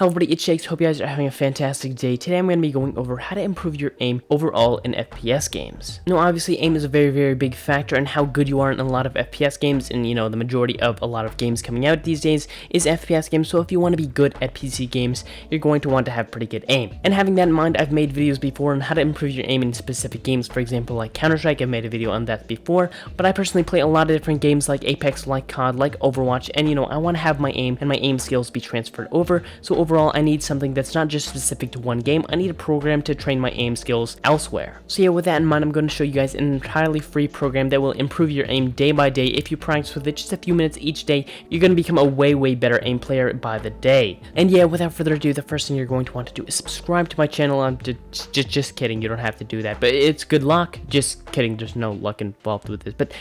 Hello everybody, it's Shakes. Hope you guys are having a fantastic day. Today I'm going to be going over how to improve your aim overall in FPS games. Now obviously aim is a very big factor in how good you are in a lot of FPS games, and the majority of a lot of games coming out these days is FPS games, so if you want to be good at PC games, you're going to want to have pretty good aim. And having that in mind, I've made videos before on how to improve your aim in specific games. For example, like Counter-Strike, I've made a video on that before, but I personally play a lot of different games like Apex, like COD, like Overwatch, and I want to have my aim and my aim skills be transferred over, so overall I need something that's not just specific to one game. I need a program to train my aim skills elsewhere. So yeah, with that in mind, I'm going to show you guys an entirely free program that will improve your aim day by day. If you practice with it just a few minutes each day, you're going to become a way better aim player by the day. And yeah, without further ado, the first thing you're going to want to do is subscribe to my channel. I'm just kidding, you don't have to do that, but it's good luck. Just kidding, there's no luck involved with this, but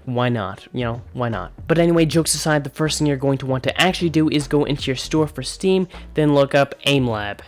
why not? Why not? But anyway, jokes aside, the first thing you're going to want to actually do is go into your store for Steam, then look up AimLab.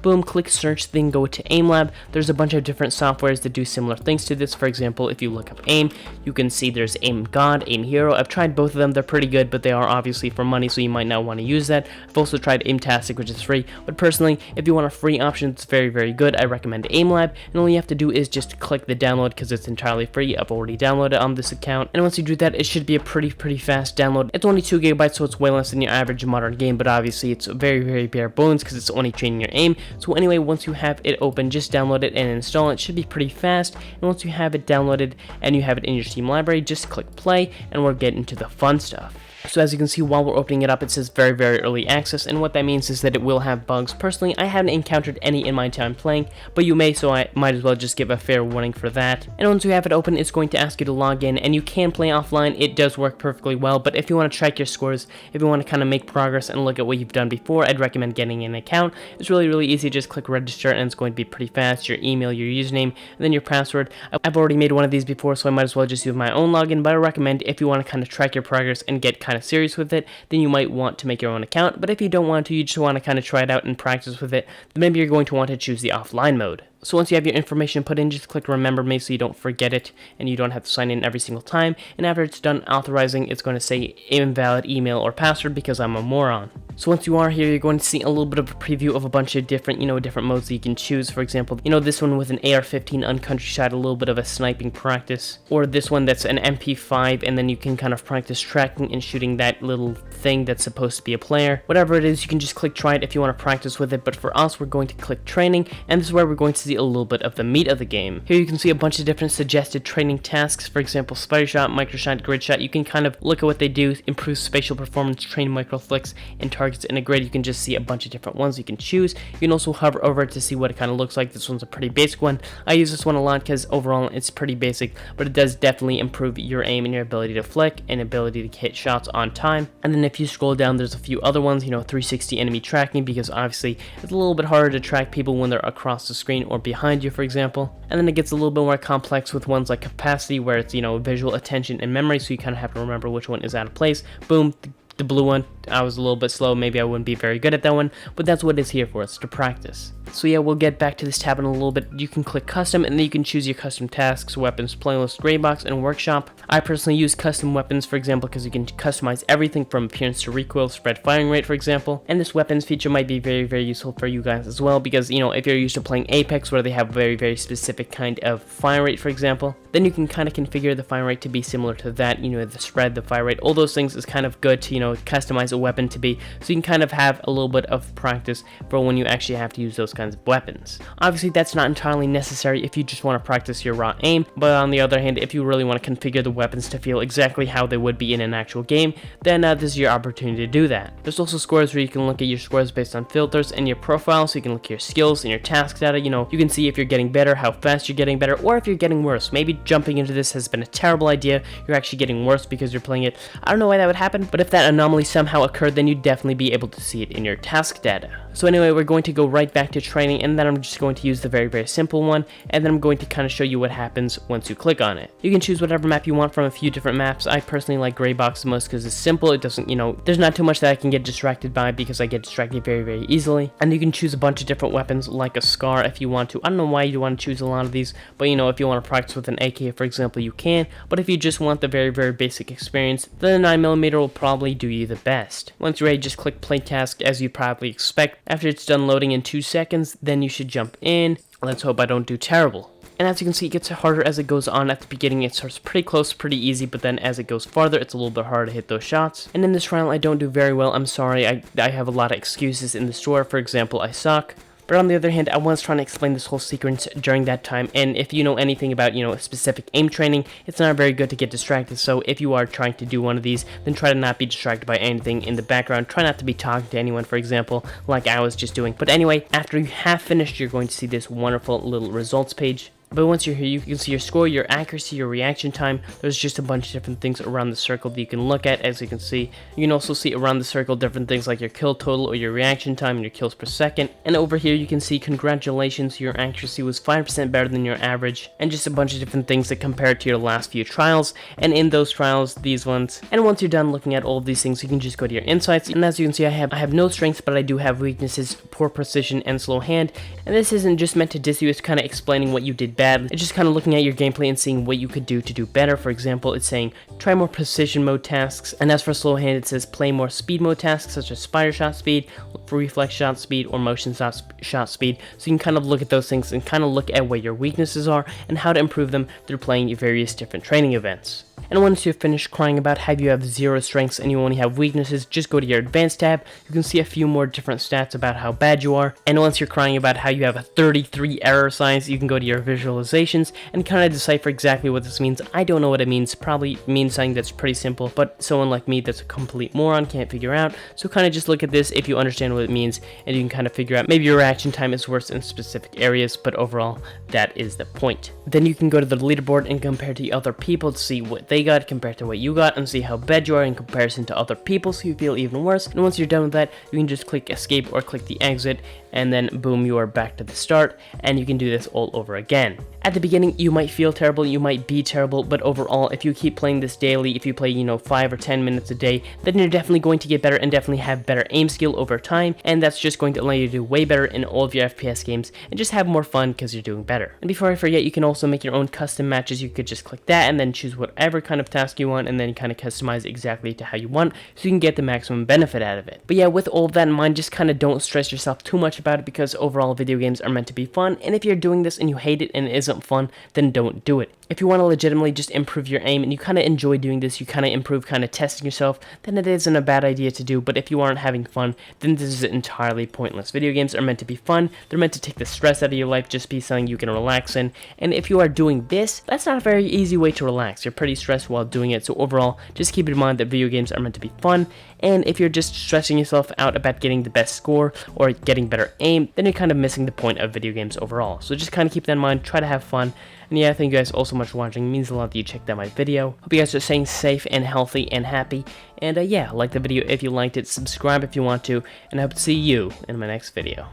Boom, click search, then go to AimLab. There's a bunch of different softwares that do similar things to this. For example, if you look up aim, you can see there's Aim God, Aim Hero. I've tried both of them, they're pretty good, but they are obviously for money, so you might not want to use that. I've also tried Aimtastic, which is free, but personally, if you want a free option, it's very good. I recommend AimLab, and all you have to do is just click the download because it's entirely free. I've already downloaded on this account, and once you do that, it should be a pretty fast download. It's only 2 GB, so it's way less than your average modern game, but obviously it's very bare bones because it's only training your aim. So anyway, once you have it open, just download it and install it. It should be pretty fast, and once you have it downloaded and you have it in your Steam library, just click play and we'll get into the fun stuff. So as you can see, while we're opening it up, it says very early access, and what that means is that it will have bugs. Personally, I haven't encountered any in my time playing, but you may, so I might as well just give a fair warning for that. And once you have it open, it's going to ask you to log in, and you can play offline. It does work perfectly well, but if you want to track your scores, if you want to kind of make progress and look at what you've done before, I'd recommend getting an account. It's really easy. Just click register, and it's going to be pretty fast. Your email, your username, and then your password. I've already made one of these before, so I might as well just use my own login, but I recommend if you want to kind of track your progress and get kind of serious with it, then you might want to make your own account. But if you don't want to, you just want to kind of try it out and practice with it, then maybe you're going to want to choose the offline mode. So once you have your information put in, just click remember me so you don't forget it and you don't have to sign in every single time. And after it's done authorizing, it's going to say invalid email or password because I'm a moron. So once you are here, you're going to see a little bit of a preview of a bunch of different, different modes that you can choose. For example, this one with an AR-15 on Countryside, a little bit of a sniping practice. Or this one that's an MP5, and then you can kind of practice tracking and shooting that little thing that's supposed to be a player. Whatever it is, you can just click try it if you want to practice with it. But for us, we're going to click training, and this is where we're going to see a little bit of the meat of the game. Here you can see a bunch of different suggested training tasks. For example, spider shot, micro shot, grid shot. You can kind of look at what they do, improve spatial performance, train micro flicks and targets in a grid. You can just see a bunch of different ones you can choose. You can also hover over it to see what it kind of looks like. This one's a pretty basic one. I use this one a lot because overall it's pretty basic, but it does definitely improve your aim and your ability to flick and ability to hit shots on time. And then if you scroll down, there's a few other ones, 360 enemy tracking, because obviously it's a little bit harder to track people when they're across the screen or behind you, for example. And then it gets a little bit more complex with ones like capacity, where it's visual, attention, and memory, so you kind of have to remember which one is out of place. Boom, the blue one, I was a little bit slow, maybe I wouldn't be very good at that one, but that's what it's here for, it's to practice. So yeah, we'll get back to this tab in a little bit. You can click custom, and then you can choose your custom tasks, weapons, playlist, graybox, and workshop. I personally use custom weapons, for example, because you can customize everything from appearance to recoil, spread firing rate, for example. And this weapons feature might be very useful for you guys as well, because if you're used to playing Apex, where they have very specific kind of fire rate, for example, then you can kind of configure the fire rate to be similar to that. The spread, the fire rate, all those things is kind of good to customize a weapon to be, so you can kind of have a little bit of practice for when you actually have to use those kinds of weapons. Obviously, that's not entirely necessary if you just want to practice your raw aim, but on the other hand, if you really want to configure the weapons to feel exactly how they would be in an actual game, then this is your opportunity to do that. There's also scores where you can look at your scores based on filters and your profile, so you can look at your skills and your task data. You can see if you're getting better, how fast you're getting better, or if you're getting worse. Maybe jumping into this has been a terrible idea, you're actually getting worse because you're playing it. I don't know why that would happen, but if that anomaly somehow occurred, then you'd definitely be able to see it in your task data. So anyway, we're going to go right back to training, and then I'm just going to use the very simple one, and then I'm going to kind of show you what happens once you click on it. You can choose whatever map you want from a few different maps. I personally like Graybox the most because it's simple. It doesn't, there's not too much that I can get distracted by because I get distracted very easily. And you can choose a bunch of different weapons, like a SCAR if you want to. I don't know why you want to choose a lot of these, but if you want to practice with an AK, for example, you can. But if you just want the very basic experience, then the 9mm will probably do you the best. best. Once you're ready, just click play task as you probably expect. After it's done loading in 2 seconds, then you should jump in. Let's hope I don't do terrible. And as you can see, it gets harder as it goes on. At the beginning, it starts pretty close, pretty easy, but then as it goes farther, it's a little bit harder to hit those shots. And in this round, I don't do very well. I'm sorry, I have a lot of excuses in the store. For example, I suck. But on the other hand, I was trying to explain this whole sequence during that time, and if you know anything about, specific aim training, it's not very good to get distracted. So if you are trying to do one of these, then try to not be distracted by anything in the background. Try not to be talking to anyone, for example, like I was just doing. But anyway, after you have finished, you're going to see this wonderful little results page. But once you're here, you can see your score, your accuracy, your reaction time. There's just a bunch of different things around the circle that you can look at. As you can see, you can also see around the circle different things like your kill total or your reaction time and your kills per second. And over here, you can see congratulations, your accuracy was 5% better than your average, and just a bunch of different things that compare to your last few trials. And in those trials, these ones. And once you're done looking at all of these things, you can just go to your insights. And as you can see, I have no strengths, but I do have weaknesses, poor precision, and slow hand. And this isn't just meant to diss you, it's kind of explaining what you did bad. It's just kind of looking at your gameplay and seeing what you could do to do better. For example, it's saying try more precision mode tasks, and as for slow hand, it says play more speed mode tasks such as spider shot speed, reflex shot speed, or motion shot speed. So you can kind of look at those things and kind of look at what your weaknesses are and how to improve them through playing various different training events. And once you've finished crying about how you have 0 strengths and you only have weaknesses, just go to your advanced tab. You can see a few more different stats about how bad you are. And once you're crying about how you have a 33 error signs, you can go to your visualizations and kind of decipher exactly what this means. I don't know what it means. Probably means something that's pretty simple, but someone like me that's a complete moron can't figure out. So kind of just look at this if you understand what it means, and you can kind of figure out maybe your reaction time is worse in specific areas, but overall, that is the point. Then you can go to the leaderboard and compare to other people to see what they got compared to what you got, and see how bad you are in comparison to other people, so you feel even worse. And once you're done with that, you can just click escape or click the exit, and then boom, you are back to the start, and you can do this all over again. At the beginning, you might feel terrible, you might be terrible, but overall, if you keep playing this daily, if you play, 5 or 10 minutes a day, then you're definitely going to get better and definitely have better aim skill over time, and that's just going to allow you to do way better in all of your FPS games and just have more fun because you're doing better. And before I forget, you can also make your own custom matches. You could just click that and then choose whatever kind of task you want and then kind of customize exactly to how you want so you can get the maximum benefit out of it. But yeah, with all of that in mind, just kind of don't stress yourself too much about it, because overall video games are meant to be fun, and if you're doing this and you hate it and it isn't fun, then don't do it. If you want to legitimately just improve your aim and you kind of enjoy doing this, you kind of improve kind of testing yourself, then it isn't a bad idea to do. But if you aren't having fun, then this is entirely pointless. Video games are meant to be fun. They're meant to take the stress out of your life, just be something you can relax in. And if you are doing this, that's not a very easy way to relax. You're pretty stressed while doing it. So overall, just keep in mind that video games are meant to be fun. And if you're just stressing yourself out about getting the best score or getting better aim, then you're kind of missing the point of video games overall. So just kind of keep that in mind, try to have fun. And yeah, thank you guys all so much for watching. It means a lot that you checked out my video. Hope you guys are staying safe and healthy and happy. And yeah, like the video if you liked it, subscribe if you want to, and I hope to see you in my next video.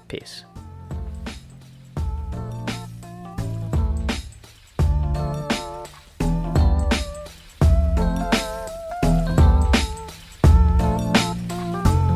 Peace.